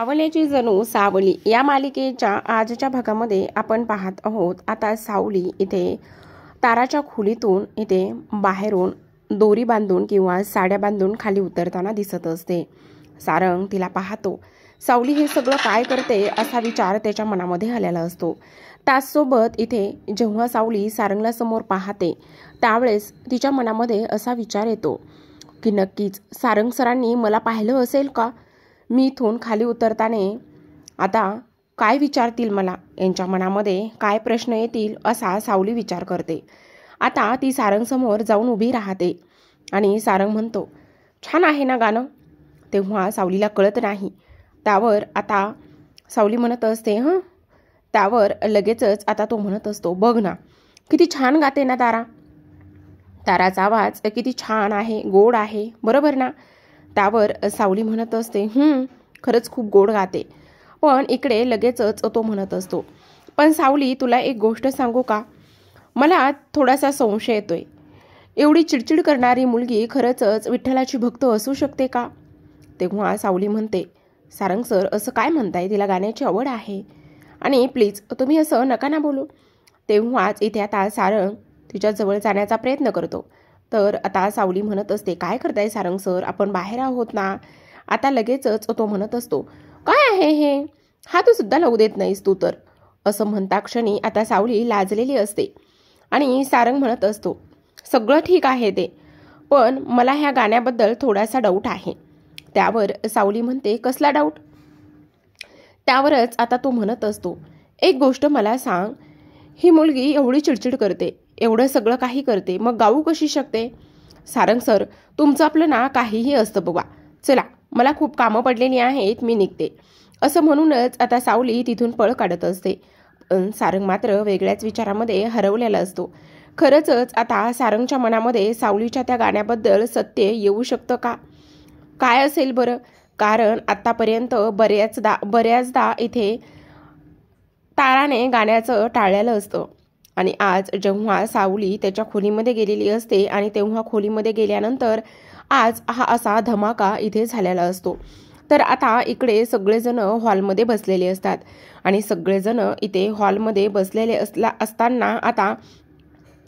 सावल्याची जणू सावली या मालिकेच्या आजच्या भागामध्ये आपण पाहत आहोत। आता सावली इथे ताराच्या खोलीतून इथे बाहेरून दोरी बांधून किंवा साड्या बांधून खाली उतरताना दिसत असते। सारंग तिला पाहतो। सावली हे सगळं काय करते असा विचार त्याच्या मनामध्ये आलेला असतो। त्याचसोबत इथे जेव्हा सावली सारंगला समोर पाहते त्यावेळेस तिच्या मनामध्ये असा विचार येतो की नक्कीच सारंग सरांनी मला पाहिलं असेल का? मी इथून खाली उतरताना आता काय विचारतील मला, यांच्या मनामध्ये काय प्रश्न येतील असा सावली विचार करते। आता ती सारंग समोर जाऊन उभी राहते आणि सारंग म्हणतो, छान आहे ना गाणं? तेव्हा सावलीला कळत नाही। त्यावर आता सावली म्हणत असते त्यावर लगेचच आता तो म्हणत असतो, बघ ना किती छान गाते ना तारा, ताराचा आवाज किती छान आहे, गोड आहे, बरोबर ना? त्यावर सावली म्हणत असते, खरंच खूप गोड गाते। पण इकडे लगेचच तो म्हणत असतो, पण सावली तुला एक गोष्ट सांगू का? मला थोडासा संशय येतोय, एवढी चिडचिड करणारी मुलगी खरंच विठ्ठलाची भक्त असू शकते का? तेव्हा सावली म्हणते, सारंग सर असं काय म्हणताय, तिला गाण्याची आवड आहे आणि प्लीज तुम्ही असं नका ना बोलू। तेव्हाच इथे आता सारंग तिच्या जवळ जाण्याचा प्रयत्न करतो। तर आता सावली म्हणत असते, काय करताय सारंग सर, आपण बाहेर आहोत ना? आता लगेचच तो म्हणत असतो, काय आहे हे, हात सुद्धा लावू देत नाहीस तू तर, असं म्हणता क्षणी आता सावली लाजलेली असते आणि सारंग म्हणत असतो, सगळं ठीक आहे ते, पण मला ह्या गाण्याबद्दल थोडासा डाऊट आहे। त्यावर सावली म्हणते, कसला डाऊट? त्यावरच आता तो म्हणत असतो, एक गोष्ट मला सांग, ही मुलगी एवढी चिडचिड करते, एवढं सगळं काही करते, मग गाऊ कशी शकते? सारंग सर तुमचं आपलं ना काहीही असतं बाबा, चला मला खूप कामं पडलेली आहेत, मी निघते, असं म्हणूनच आता सावली तिथून पळ काढत असते। पण सारंग मात्र वेगळ्याच विचारामध्ये हरवलेला असतो। खरंच आता सारंगच्या मनामध्ये सावलीच्या त्या गाण्याबद्दल सत्य येऊ शकतं का? काय असेल बरं? कारण आतापर्यंत बऱ्याचदा इथे ताराने गाण्याचं टाळलेलं असतं आणि आज जेव्हा सावली त्याच्या खोलीमध्ये गेलेली असते आणि तेव्हा खोलीमध्ये गेल्यानंतर आज हा असा धमाका इथे झालेला असतो। तर आता इकडे सगळेजण हॉलमध्ये बसलेले असतात आणि सगळेजण इथे हॉलमध्ये बसलेले असताना आता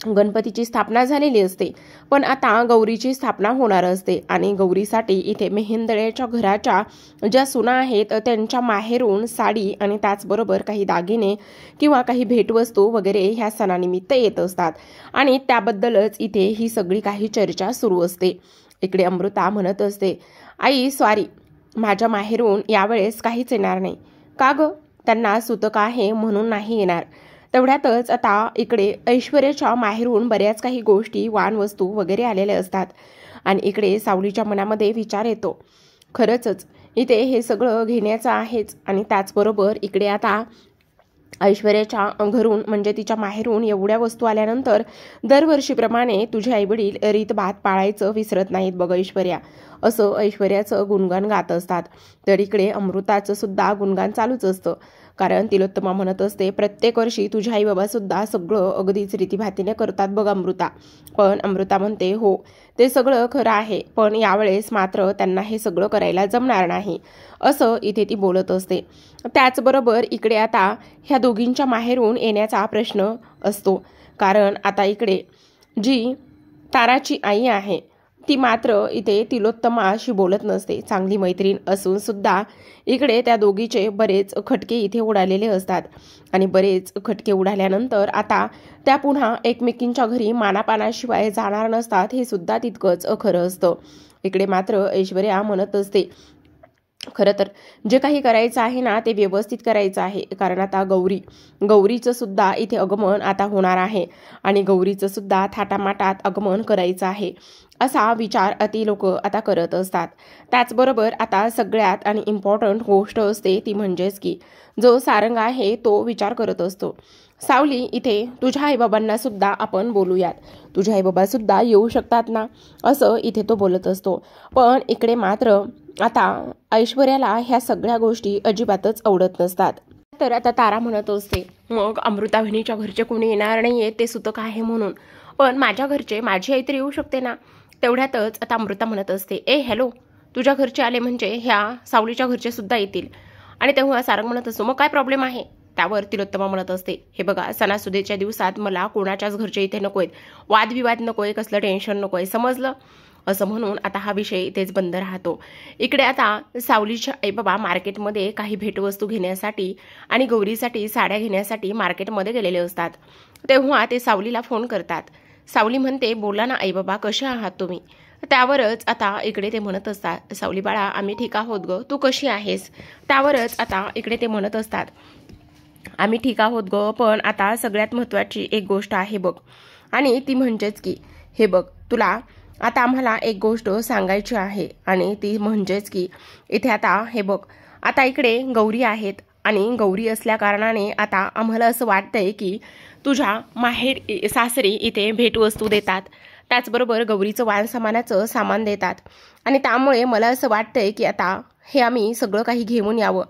गणपतीची स्थापना झालेली असते, पण आता गौरीची स्थापना होणार असते आणि गौरीसाठी इथे मेहेंदळ्याच्या घराच्या ज्या सुना आहेत त्यांच्या माहेरून साडी आणि त्याचबरोबर काही दागिने किंवा काही भेटवस्तू वगैरे ह्या सणानिमित्त येत असतात आणि त्याबद्दलच इथे ही सगळी काही चर्चा सुरू असते। इकडे अमृता म्हणत असते, आई सॉरी, माझ्या माहेरून यावेळेस काहीच येणार नाही। का ग? त्यांना सुतक आहे म्हणून नाही येणार। तेवढ्यातच आता इकडे ऐश्वर्याच्या माहेरून बऱ्याच काही गोष्टी, वाणवस्तू वगैरे आलेल्या असतात आणि इकडे सावलीच्या मनामध्ये विचार येतो, खरंच इथे हे सगळं घेण्याचं आहेच आणि त्याचबरोबर इकडे आता ऐश्वर्याच्या घरून म्हणजे तिच्या माहेरून एवढ्या वस्तू आल्यानंतर दरवर्षीप्रमाणे तुझे आईवडील रीतभात पाळायचं विसरत नाहीत बघ ऐश्वर्या, असं ऐश्वर्याचं गुणगान गात असतात। तर इकडे अमृताचं सुद्धा गुणगान चालूच असतं, कारण तिलोत्तमा म्हणत असते, प्रत्येक वर्षी तुझे आई बाबा सुद्धा सगळं अगदीच रीतीभातीने करतात बघ अमृता। पण अमृता म्हणते, हो ते सगळं खरं आहे, पण यावेळेस मात्र त्यांना हे सगळं करायला जमणार नाही, असं इथे ती बोलत असते। त्याचबरोबर इकडे आता ह्या दोघींच्या माहेरून येण्याचा प्रश्न असतो, कारण आता इकडे जी ताराची आई आहे ती मात्र इथे तिलोत्तमाशी बोलत नसते। चांगली मैत्रीण असून सुद्धा इकडे त्या दोघीचे बरेच खटके इथे उडालेले असतात आणि बरेच खटके उडाल्यानंतर आता त्या पुन्हा एकमेकींच्या घरी मानापानाशिवाय जाणार नसतात, हे सुद्धा तितकंच खरं असतं। इकडे मात्र ऐश्वर्या म्हणत असते, खरं तर जे काही करायचं आहे ना ते व्यवस्थित करायचं आहे, कारण आता गौरीचं सुद्धा इथे आगमन आता होणार आहे आणि गौरीचं सुद्धा थाटामाटात आगमन करायचं आहे, असा विचार ती लोक आता करत असतात। त्याचबरोबर आता सगळ्यात आणि इम्पॉर्टंट गोष्ट असते ती म्हणजेच की जो सारंग आहे तो विचार करत असतो, सावली इथे तुझ्या आईबाबांना सुद्धा आपण बोलूयात, तुझे आईबाबा सुद्धा येऊ शकतात ना, असं इथे तो बोलत असतो। पण इकडे मात्र आता ऐश्वर्याला ह्या सगळ्या गोष्टी अजिबातच आवडत नसतात। तर आता तारा म्हणत असते, मग अमृता बहिणीच्या घरचे कोणी येणार नाहीये ते सुतक आहे म्हणून, पण माझ्या घरचे माझी आई तर येऊ शकते ना। तेवढ्यातच आता अमृता म्हणत असते, ए हॅलो, तुझ्या घरचे आले म्हणजे ह्या सावलीच्या घरचे सुद्धा येतील, आणि तेव्हा सारंग म्हणत असतो, मग काय प्रॉब्लेम आहे? त्यावर तिलोत्तमा म्हणत असते, हे बघा, सणासुदीच्या दिवसात मला कोणाच्याच घरचे इथे नकोय, वादविवाद नकोय, कसलं टेन्शन नकोय, समजलं? असं म्हणून आता हा विषय इथेच बंद राहतो. इकडे आता सावलीच्या आई बाबा मार्केटमध्ये काही भेटवस्तू घेण्यासाठी आणि गौरीसाठी साड्या घेण्यासाठी मार्केटमध्ये गेलेले असतात. तेव्हा ते सावलीला फोन करतात. सावली म्हणते, बोला ना आई बाबा, कसे आहात तुम्ही? त्यावरच आता इकडे ते म्हणत असतात, सावली बाळा, आम्ही ठीक आहोत ग, तू कशी आहेस? त्यावरच आता इकडे ते म्हणत असतात, आम्ही ठीक आहोत ग, पण आता सगळ्यात महत्त्वाची एक गोष्ट आहे बघ, आणि ती म्हणजेच की हे बघ, तुला आता आम्हाला एक गोष्ट सांगायची आहे, आणि ती म्हणजेच की इथे आता हे बघ, आता इकडे गौरी आहेत, आणि गौरी असल्या कारणाने आता आम्हाला असं वाटतंय की तुझ्या माहेर सासरी इथे भेटवस्तू देतात, त्याचबरोबर गौरीचं वाण सामानाचं सामान देतात, आणि त्यामुळे मला असं वाटतंय की आता हे आम्ही सगळं काही घेऊन यावं.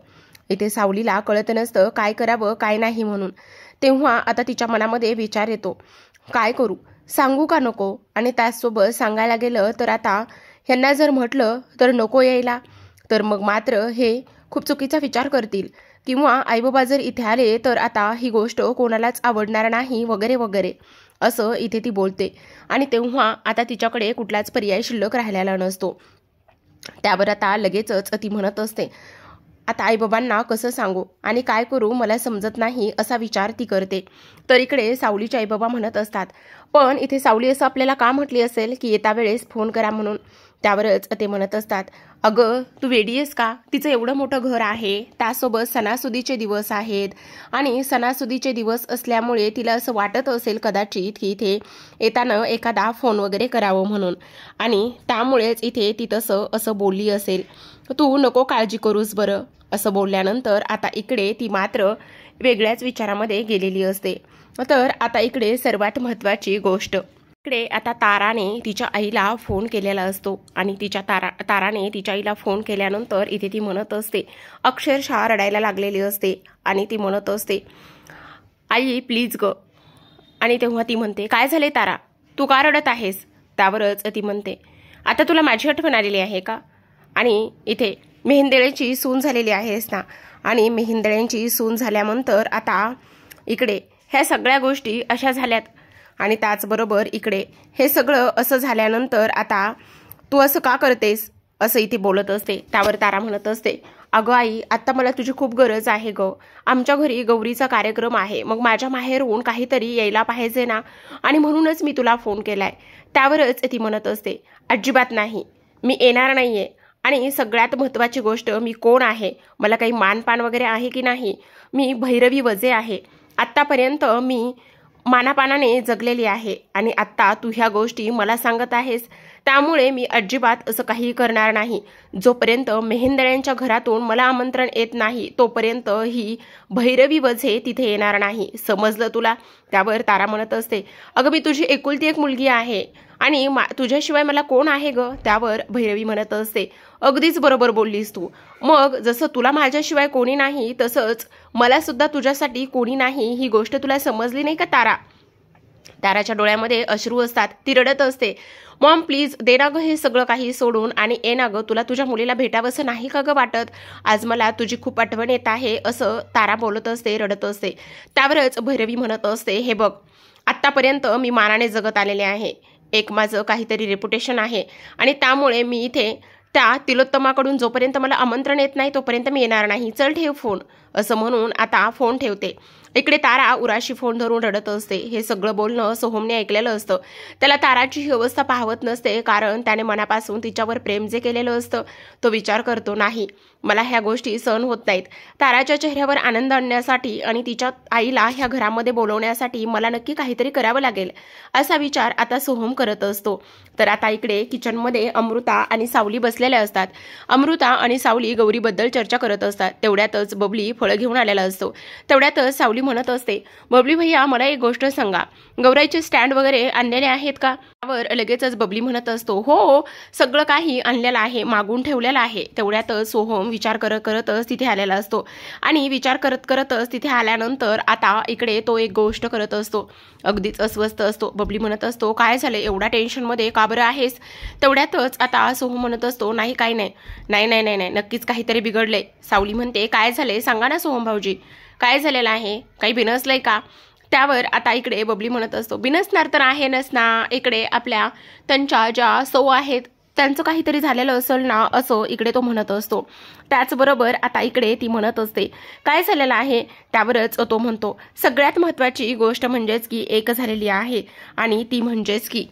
इथे सावलीला कळत नसतं काय करावं काय नाही म्हणून. तेव्हा आता तिच्या मनामध्ये विचार येतो, काय करू, सांगू का नको? आणि त्याचसोबत सांगायला गेलं तर आता ह्यांना जर म्हटलं तर नको यायला, तर मग मात्र हे खूप चुकीचा विचार करतील, किंवा आईबाबा जर इथे आले तर आता ही गोष्ट कोणालाच आवडणार नाही वगैरे वगैरे, असं इथे ती बोलते. आणि तेव्हा आता तिच्याकडे कुठलाच पर्याय शिल्लक राहिलेला नसतो. त्यावर आता लगेचच ती म्हणत असते, आता आईबाबांना कसं सांगू आणि काय करू मला समजत नाही, असा विचार ती करते. तर इकडे सावलीचे आईबाबा म्हणत असतात, पण इथे सावली असं आपल्याला का म्हटली असेल की येता वेळेस फोन करा म्हणून? त्यावरच ते म्हणत असतात, अगं तू वेडी आहेस का? तिचं एवढं मोठं घर आहे, त्यासोबत सणासुदीचे दिवस आहेत, आणि सणासुदीचे दिवस असल्यामुळे तिला असं वाटत असेल कदाचित की इथे येताना एखादा फोन वगैरे करावं म्हणून, आणि त्यामुळेच इथे ती तसं असं बोलली असेल. तू नको काळजी करूस बरं, असं बोलल्यानंतर आता इकडे ती मात्र वेगळ्याच विचारामध्ये गेलेली असते. तर आता इकडे सर्वात महत्त्वाची गोष्ट, इकडे आता ताराने तिच्या आईला फोन केलेला असतो, आणि तिच्या ताराने तिच्या आईला फोन केल्यानंतर इथे ती म्हणत असते, अक्षरशः रडायला लागलेली असते, आणि ती म्हणत असते, आई प्लीज ग. आणि तेव्हा ती म्हणते, काय झाले तारा, तू का रडत आहेस? त्यावरच ती म्हणते, आता तुला माझी आठवण आलेली आहे का? आणि इथे मेहेंदळेची सून झालेली आहेस ना, आणि मेहेंदळ्यांची सून झाल्यानंतर आता इकडे ह्या सगळ्या गोष्टी अशा झाल्यात, आणि त्याचबरोबर इकडे हे सगळं असं झाल्यानंतर आता तू असं का करतेस, असं इथे बोलत असते. त्यावर तारा म्हणत असते, अगं आई, आत्ता मला तुझी खूप गरज आहे ग, आमच्या घरी गौरीचा कार्यक्रम आहे, मग माझ्या माहेरून काहीतरी यायला पाहिजे ना, आणि म्हणूनच मी तुला फोन केलाय. त्यावरच ती म्हणत असते, अजिबात नाही, मी येणार नाहीये, आणि सगळ्यात महत्त्वाची गोष्ट, मी कोण आहे, मला काही मानपान वगैरे आहे की नाही, मी भैरवी वजे आहे, आत्तापर्यंत मी मानापानाने जगलेली आहे, आणि आत्ता तू ह्या गोष्टी मला सांगत आहेस, त्यामुळे मी अजिबात असं काही करणार नाही. जोपर्यंत मेहेंदळ्यांच्या घरातून मला आमंत्रण येत नाही तोपर्यंत ही भैरवी वझे तिथे येणार नाही, समजलं तुला? त्यावर तारा म्हणत असते, अगं मी तुझी एकुलती एक मुलगी आहे, आणि तुझ्याशिवाय मला कोण आहे ग? त्यावर भैरवी म्हणत असते, अगदीच बरोबर बोललीस तू, मग जसं तुला माझ्याशिवाय कोणी नाही तसंच मला सुद्धा तुझ्यासाठी कोणी नाही, ही गोष्ट तुला समजली नाही का तारा? ताराच्या डोळ्यामध्ये अश्रू असतात, ती रडत असते, मॉम प्लीज दे ना ग हे सगळं काही सोडून, आणि ये ना ग, तुला तुझ्या मुलीला भेटावंसं नाही का ग वाटत? आज मला तुझी खूप आठवण येत आहे, असं तारा बोलत असते, रडत असते. त्यावरच भैरवी म्हणत असते, हे बघ, आत्तापर्यंत मी मानाने जगत आलेले आहे, एक माझं काहीतरी रेप्युटेशन आहे, आणि त्यामुळे मी इथे त्या तिलोत्तमाकडून जोपर्यंत मला आमंत्रण येत नाही तोपर्यंत मी येणार नाही, चल ठेव फोन, असं म्हणून आता फोन ठेवते. इकडे तारा उराशी फोन धरून रडत असते. हे सगळं बोलणं सोहमने ऐकलेलं असतं. त्याला ताराची ही अवस्था पाहवत नसते, कारण त्याने मनापासून तिच्यावर प्रेम जे केलेलं असतं तो विचार करतो, नाही मला ह्या गोष्टी सहन होत नाहीत. ताराच्या चेहऱ्यावर आनंद आणण्यासाठी आणि तिच्या आईला ह्या घरामध्ये बोलवण्यासाठी मला नक्की काहीतरी करावं लागेल, असा विचार आता सोहम करत असतो. तर आता इकडे किचनमध्ये अमृता आणि सावली बसलेल्या असतात. अमृता आणि सावली गौरीबद्दल चर्चा करत असतात. तेवढ्यातच बबली फळं घेऊन आलेला असतो. तेवढ्यातच सावली म्हणत असते, बबली भैया मला एक गोष्ट सांगा, गौराईचे स्टँड वगैरे आणलेले आहेत का? त्यावर लगेचच बबली म्हणत असतो, हो सगळं काही आणलेलं आहे, मागून ठेवलेलं आहे. तेवढ्यातच सोहम विचार करतच तिथे आलेला असतो आणि विचार करतच तिथे आल्यानंतर आता इकडे तो एक गोष्ट करत असतो, अगदीच अस्वस्थ असतो. बबली म्हणत असतो, काय झालं, एवढा टेन्शनमध्ये का बरं आहेस? तेवढ्यातच आता सोहम म्हणत असतो, नाही काही नाही नाही नाही नाही नाही नक्कीच काहीतरी बिघडलंय. सावली म्हणते, काय झालंय सांगा ना सोहम भाऊजी, काय झालेलं आहे, काही बिनसलंय का? त्यावर आता इकडे बबली म्हणत असतो, बिनसणार तर आहे नसना, इकडे आपल्या त्यांच्या ज्या सौ आहेत त्यांचं काहीतरी झालेलं असेल ना, असं इकडे तो म्हणत असतो. त्याचबरोबर आता इकडे ती म्हणत असते, काय झालेलं आहे? त्यावरच तो म्हणतो, सगळ्यात महत्त्वाची गोष्ट म्हणजेच की एक झालेली आहे आणि ती म्हणजेच की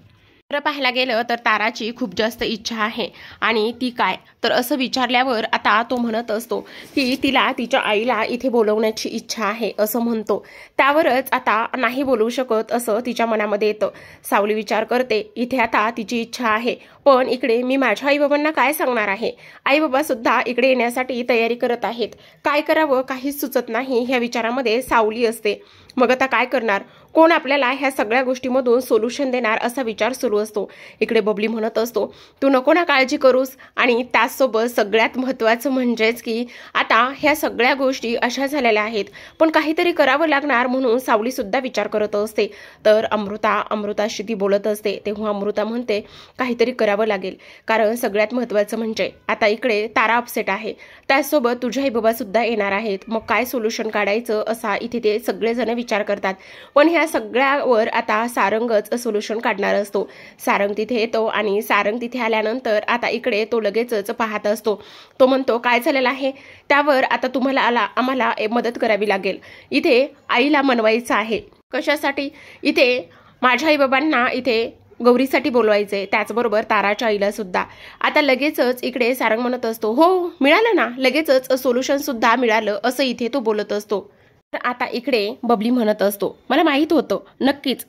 पाहायला गेलं तर ताराची खूप जास्त इच्छा आहे आणि ती काय, तर असं विचारल्यावर आता तो म्हणत असतो की तिला तिच्या आईला इथे बोलवण्याची इच्छा आहे असं म्हणतो. त्यावरच आता नाही बोलवू शकत असं तिच्या मनामध्ये येतं. सावली विचार करते, इथे आता तिची इच्छा आहे पण इकडे मी माझ्या आईबाबांना काय सांगणार आहे? आईबाबा सुद्धा इकडे येण्यासाठी तयारी करत आहेत, काय करावं काहीच सुचत नाही ह्या विचारामध्ये सावली असते. मग आता काय करणार, कोण आपल्याला ह्या सगळ्या गोष्टीमधून सोल्युशन देणार असा विचार सुरू असतो. इकडे बबली म्हणत असतो, तू नको ना काळजी करूस, आणि त्याचसोबत सगळ्यात महत्त्वाचं म्हणजेच की आता ह्या सगळ्या गोष्टी अशा झालेल्या आहेत पण काहीतरी करावं लागणार म्हणून सावली सुद्धा विचार करत असते. तर अमृताशी ती बोलत असते तेव्हा अमृता म्हणते, काहीतरी करावं लागेल, कारण सगळ्यात महत्त्वाचं म्हणजे आता इकडे तारा अपसेट आहे, त्याचसोबत तुझे आई बाबा सुद्धा येणार आहेत, मग काय सोल्युशन काढायचं असा इथे ते सगळेजण विचार करतात. पण ह्या सगळ्यावर आता सारंगच सोल्युशन काढणार असतो. सारंग तिथे येतो आणि सारंग तिथे आल्यानंतर आता इकडे तो लगेचच पाहत असतो. तो म्हणतो, काय झालेलं आहे? त्यावर आता तुम्हाला आम्हाला मदत करावी लागेल, इथे आईला मनवायचं आहे. कशासाठी? इथे माझ्या आईबाबांना इथे गौरीसाठी बोलवायचंय, त्याचबरोबर ताराच्या आईला सुद्धा. आता लगेचच इकडे सारंग म्हणत असतो, हो मिळालं ना, लगेचच सोल्युशन सुद्धा मिळालं असं इथे तो बोलत असतो. तर आता इकडे बबली म्हणत असतो, मला माहित होतं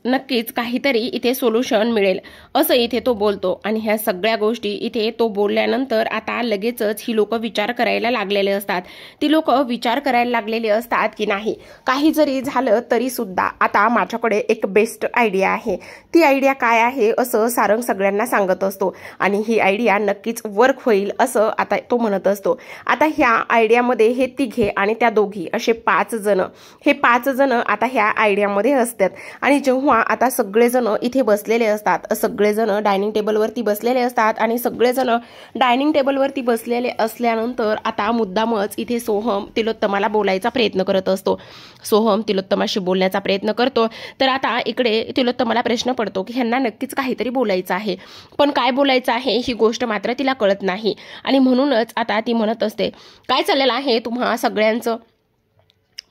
नक्कीच काहीतरी इथे सोल्युशन मिळेल असं इथे तो बोलतो. आणि ह्या सगळ्या गोष्टी इथे तो बोलल्यानंतर आता लगेचच ही लोक विचार करायला लागलेले असतात. ती लोक विचार करायला लागलेली असतात की नाही, काही जरी झालं तरी सुद्धा आता माझ्याकडे एक बेस्ट आयडिया आहे. ती आयडिया काय आहे असं सारंग सगळ्यांना सांगत असतो आणि ही आयडिया नक्कीच वर्क होईल असं आता तो म्हणत असतो. आता ह्या आयडियामध्ये हे तिघे आणि त्या दोघी असे 5 जण, हे 5 जण आता ह्या आयडियामध्ये असतात. आणि जेव्हा आता सगळेजण इथे बसलेले असतात, सगळेजण डायनिंग टेबलवरती बसलेले असतात आणि सगळेजण डायनिंग टेबलवरती बसलेले असल्यानंतर आता मुद्दामच इथे सोहम तिलोत्तमाला बोलायचा प्रयत्न करत असतो. सोहम तिलोत्तमाशी बोलण्याचा प्रयत्न करतो. तर आता इकडे तिलोत्तमाला प्रश्न पडतो की ह्यांना नक्कीच काहीतरी बोलायचं आहे, पण काय बोलायचं आहे ही गोष्ट मात्र तिला कळत नाही. आणि म्हणूनच आता ती म्हणत असते, काय चाललेलं आहे तुम्हा सगळ्यांचं?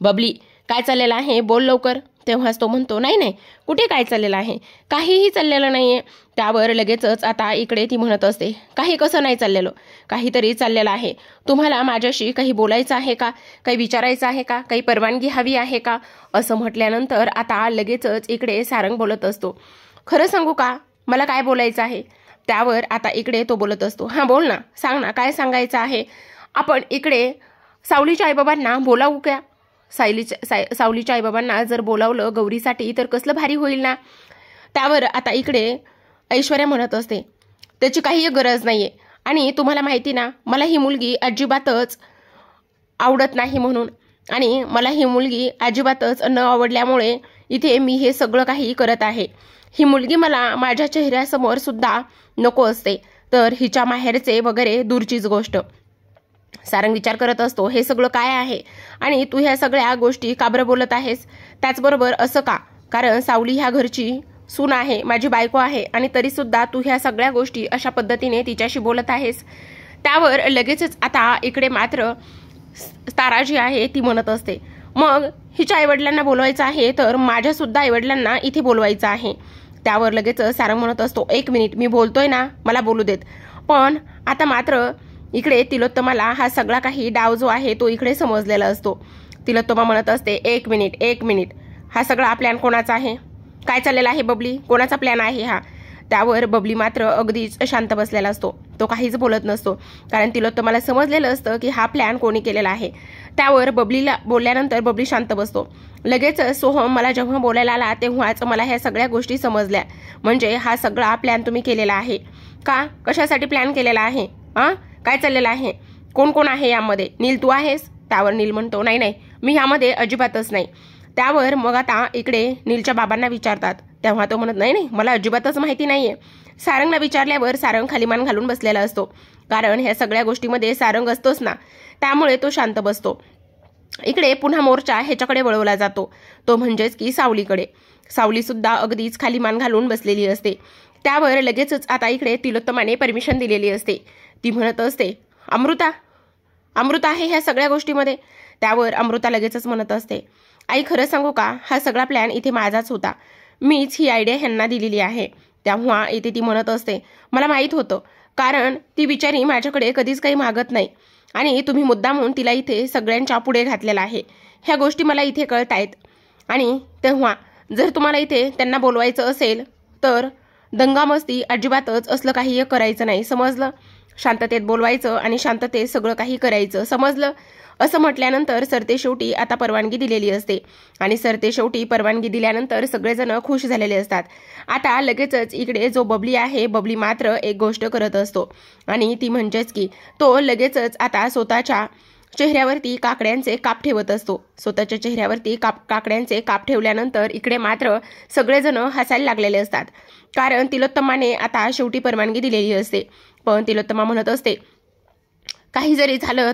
बबली, काय चाललेलं आहे, बोल लवकर. तेव्हाच तो म्हणतो, नाही कुठे काय चाललेलं आहे, काहीही चाललेलं नाहीये. त्यावर लगेचच आता इकडे ती म्हणत असते, काही कसं नाही चाललेलं, काहीतरी चाललेलं आहे. तुम्हाला माझ्याशी काही बोलायचं आहे का, काही विचारायचं आहे का, काही परवानगी हवी आहे का? असं म्हटल्यानंतर आता लगेचच इकडे सारंग बोलत असतो, खरं सांगू का, मला काय बोलायचं आहे? त्यावर आता इकडे तो बोलत असतो, हां बोल ना, सांग ना, काय सांगायचं आहे? आपण इकडे सावलीच्या आईबाबांना बोलावू का? सावलीच्या आईबाबांना जर बोलावलं गौरीसाठी तर कसलं भारी होईल ना. त्यावर आता इकडे ऐश्वर्या म्हणत असते, त्याची काही गरज नाहीये, आणि तुम्हाला माहिती ना मला ही मुलगी अजिबातच आवडत नाही म्हणून, आणि मला ही मुलगी अजिबातच न आवडल्यामुळे इथे मी हे सगळं काही करत आहे. ही मुलगी मला माझ्या चेहऱ्यासमोर सुद्धा नको असते, तर हिच्या माहेरचे वगैरे दूरचीच गोष्ट. सारंग विचार करत असतो, हे सगळं काय आहे आणि तू ह्या सगळ्या गोष्टी का बरं बोलत आहेस? त्याचबरोबर असं का, कारण सावली ह्या घरची सून आहे, माझी बायको आहे, आणि तरी सुद्धा तू ह्या सगळ्या गोष्टी अशा पद्धतीने तिच्याशी बोलत आहेस. त्यावर लगेचच आता इकडे मात्र तारा जी आहे ती म्हणत असते, मग हिच्या आईवडिलांना बोलवायचं आहे तर माझ्या सुद्धा आईवडिलांना इथे बोलवायचं आहे. त्यावर लगेच सारंग म्हणत असतो, 1 मिनिट, मी बोलतोय ना, मला बोलू देत. पण आता मात्र इकडे तिलोत्तमाला हा सगळा काही डाव जो आहे तो इकडे समजलेला असतो. तिलोत्तमा म्हणत असते, 1 मिनिट, हा सगळा प्लॅन कोणाचा आहे? काय चाललेला आहे बबली, कोणाचा प्लॅन आहे हा? त्यावर बबली मात्र अगदीच शांत बसलेला असतो, तो काहीच बोलत नसतो, कारण तिलोत्तमाला समजलेलं असतं की हा प्लॅन कोणी केलेला आहे. त्यावर बबलीला बोलल्यानंतर बबली शांत बसतो. लगेच सोहम मला जेव्हा बोलायला आला तेव्हाच मला ह्या सगळ्या गोष्टी समजल्या, म्हणजे हा सगळा प्लॅन तुम्ही केलेला आहे का? कशासाठी प्लॅन केलेला आहे? काय चाललेलं आहे? कोण कोण आहे यामध्ये? नील तू आहेस? त्यावर नील म्हणतो नाही नाही, मी ह्यामध्ये अजिबातच नाही. त्यावर मग आता इकडे नीलच्या बाबांना विचारतात, तेव्हा तो म्हणत नाही नाही, मला अजिबातच माहिती नाहीये. सारंगला विचारल्यावर सारंग खाली मान घालून बसलेला असतो, कारण ह्या सगळ्या गोष्टीमध्ये सारंग असतोच ना, त्यामुळे तो शांत बसतो. इकडे पुन्हा मोर्चा ह्याच्याकडे वळवला जातो, तो म्हणजेच की सावलीकडे. सावली सुद्धा अगदीच खाली मान घालून बसलेली असते. त्यावर लगेचच आता इकडे तिलोत्तमाने परमिशन दिलेली असते. ती म्हणत असते, अमृता अमृता आहे ह्या सगळ्या गोष्टीमध्ये. त्यावर अमृता लगेचच म्हणत असते, आई खरं सांगू का, हा सगळा प्लॅन इथे माझाच होता, मीच ही आयडिया ह्यांना दिलेली आहे. तेव्हा इथे ती म्हणत असते, मला माहीत होतं, कारण ती बिचारी माझ्याकडे कधीच काही मागत नाही आणि तुम्ही मुद्दामून तिला इथे सगळ्यांच्या पुढे घातलेला आहे. ह्या गोष्टी मला इथे कळतायत. आणि तेव्हा जर तुम्हाला इथे त्यांना बोलवायचं असेल तर दंगामस्ती अजिबातच असलं काही करायचं नाही, समजलं? शांततेत बोलवायचं आणि शांततेत सगळं काही करायचं, समजलं? असं म्हटल्यानंतर सरतेशेवटी आता परवानगी दिलेली असते आणि सरतेशेवटी परवानगी दिल्यानंतर सगळेजण खुश झालेले असतात. आता लगेचच इकडे जो बबली आहे, बबली मात्र एक गोष्ट करत असतो आणि ती म्हणजेच की तो लगेचच आता स्वतःच्या चेहऱ्यावरती काकड्यांचे काप ठेवत असतो. स्वतःच्या चेहऱ्यावरती काकड्यांचे काप ठेवल्यानंतर इकडे मात्र सगळेजण हसायला लागलेले असतात, कारण तिलोत्तमाने आता शेवटी परवानगी दिलेली असते. पण तिलोत्तमा म्हणत असते, काही जरी झालं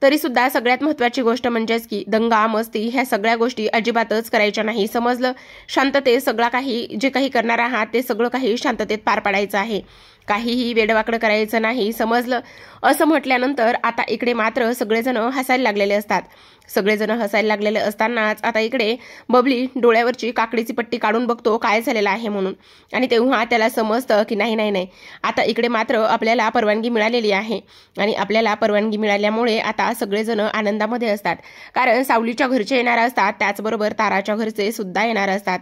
तरी सुद्धा सगळ्यात महत्त्वाची गोष्ट म्हणजेच की दंगा मस्ती ह्या सगळ्या गोष्टी अजिबातच करायच्या नाही, समजलं? शांततेत सगळं काही जे काही करणार आहात ते सगळं काही शांततेत पार पाडायचं आहे, काहीही वेडवाकडं करायचं नाही, समजलं? असं म्हटल्यानंतर आता इकडे मात्र सगळेजण हसायला लागलेले असतात. सगळेजण हसायला लागलेले असतानाच आता इकडे बबली डोळ्यावरची काकडीची पट्टी काढून बघतो काय झालेलं आहे म्हणून, आणि तेव्हा त्याला समजतं की नाही नाही नाही, आता इकडे मात्र आपल्याला परवानगी मिळालेली आहे आणि आपल्याला परवानगी मिळाल्यामुळे आता सगळेजण आनंदामध्ये असतात, कारण सावलीच्या घरचे येणार असतात, त्याचबरोबर ताराच्या घरचे सुद्धा येणार असतात.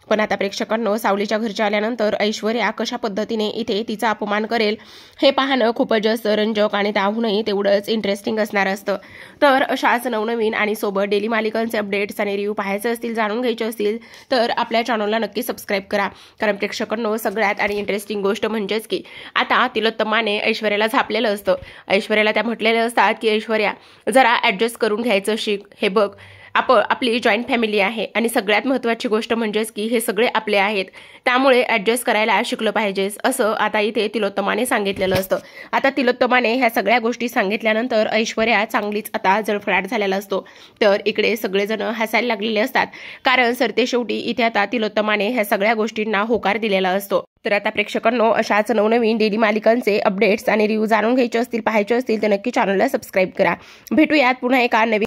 पण आता प्रेक्षकांनो, सावलीच्या घरच्या आल्यानंतर ऐश्वर्या कशा पद्धतीने इथे तिचा अपमान करेल हे पाहणं खूपच जास्त रंजक आणि त्याहूनही तेवढंच इंटरेस्टिंग असणार असतं. तर अशाच नवनवीन आणि सोबत डेली मालिकांचे अपडेट्स आणि रिव्ह्यू पाहायचे असतील, जाणून घ्यायचे असतील तर आपल्या चॅनलला नक्की सबस्क्राईब करा. कारण प्रेक्षकांनो, सगळ्यात आणि इंटरेस्टिंग गोष्ट म्हणजेच की आता तिलोत्तमाने ऐश्वर्याला झापलेलं असतं. ऐश्वर्याला त्या म्हटलेलं असतात की ऐश्वर्या जरा ॲडजस्ट करून घ्यायचं शिक, हे बघ आपली जॉईंट फॅमिली आहे आणि सगळ्यात महत्त्वाची गोष्ट म्हणजेच की हे सगळे आपले आहेत, त्यामुळे ॲडजस्ट करायला शिकलं पाहिजेस, असं आता इथे तिलोत्तमाने सांगितलेलं असतं. आता तिलोत्तमाने ह्या सगळ्या गोष्टी सांगितल्यानंतर ऐश्वर्या चांगलीच आता जळफळाट झालेला असतो. तर इकडे सगळेजण हसायला लागलेले असतात, कारण सरतेशेवटी इथे आता तिलोत्तमाने ह्या सगळ्या गोष्टींना होकार दिलेला असतो. तर आता प्रेक्षकांनो, अशाच नवनवीन डेली मालिकांचे अपडेट्स आणि रिव्ह्यू जाणून घ्यायचे असतील, पाहायचे असतील तर नक्की चॅनलला सबस्क्राईब करा. भेटूयात पुन्हा एका नवीन